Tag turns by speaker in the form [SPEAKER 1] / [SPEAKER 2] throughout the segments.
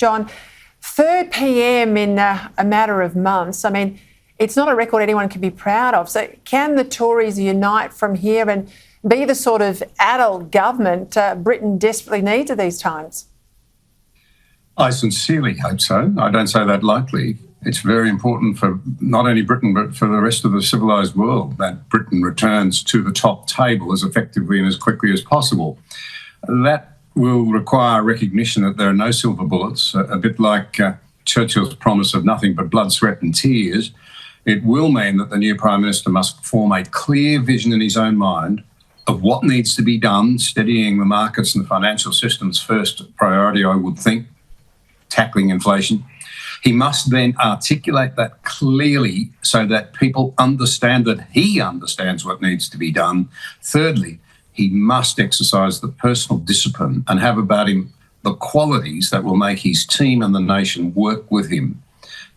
[SPEAKER 1] John, 3rd PM in a matter of months. I mean, it's not a record anyone can be proud of. So can the Tories unite from here and be the sort of adult government Britain desperately needs at these times?
[SPEAKER 2] I sincerely hope so. I don't say that lightly. It's very important for not only Britain, but for the rest of the civilised world that Britain returns to the top table as effectively and as quickly as possible. That will require recognition that there are no silver bullets, a bit like Churchill's promise of nothing but blood, sweat and tears. It will mean that the new Prime Minister must form a clear vision in his own mind of what needs to be done, steadying the markets and the financial system's first priority, I would think, tackling inflation. He must then articulate that clearly so that people understand that he understands what needs to be done. Thirdly, he must exercise the personal discipline and have about him the qualities that will make his team and the nation work with him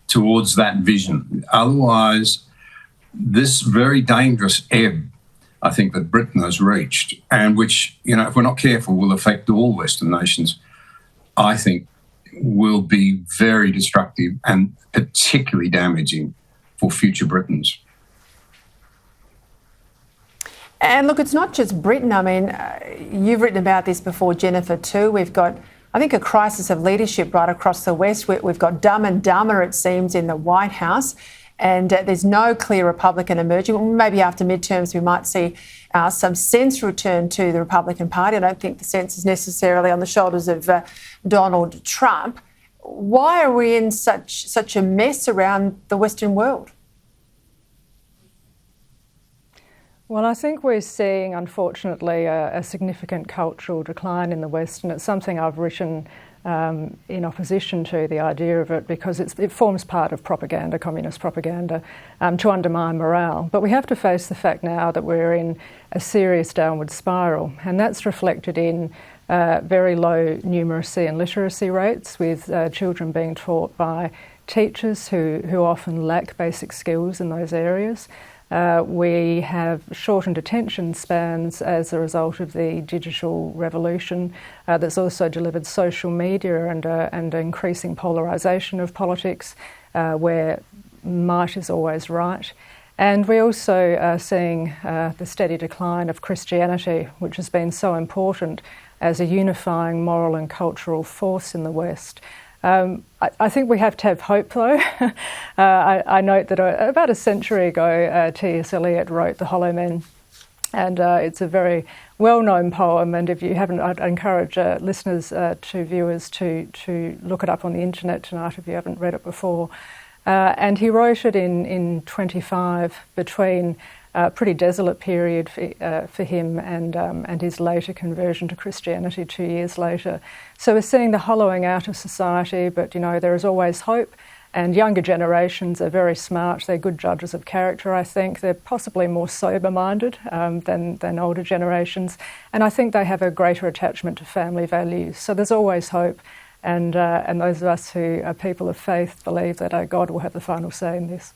[SPEAKER 2] towards that vision. Otherwise, this very dangerous ebb, I think, that Britain has reached, and which, if we're not careful, will affect all Western nations, I think will be very destructive and particularly damaging for future Britons.
[SPEAKER 1] And look, it's not just Britain. I mean, you've written about this before, Jennifer, too. We've got, I think, a crisis of leadership right across the West. We've got dumb and dumber, it seems, in the White House. And there's no clear Republican emerging. Well, maybe after midterms we might see some sense return to the Republican Party. I don't think the sense is necessarily on the shoulders of Donald Trump. Why are we in such a mess around the Western world?
[SPEAKER 3] Well, I think we're seeing, unfortunately, a significant cultural decline in the West, and it's something I've written in opposition to the idea of it, because it forms part of propaganda, communist propaganda, to undermine morale. But we have to face the fact now that we're in a serious downward spiral, and that's reflected in very low numeracy and literacy rates, with children being taught by teachers who often lack basic skills in those areas. We have shortened attention spans as a result of the digital revolution. That's also delivered social media and increasing polarisation of politics, where might is always right. And we also are seeing the steady decline of Christianity, which has been so important as a unifying moral and cultural force in the West. I think we have to have hope, though. I note that about a century ago, T.S. Eliot wrote The Hollow Men, and it's a very well-known poem, and if you haven't, I'd encourage listeners viewers to look it up on the internet tonight if you haven't read it before. And he wrote it in 25, between a pretty desolate period for him and his later conversion to Christianity 2 years later. So we're seeing the hollowing out of society, but there is always hope, and younger generations are very smart. They're good judges of character, I think. They're possibly more sober-minded than older generations, and I think they have a greater attachment to family values. So there's always hope, and those of us who are people of faith believe that God will have the final say in this.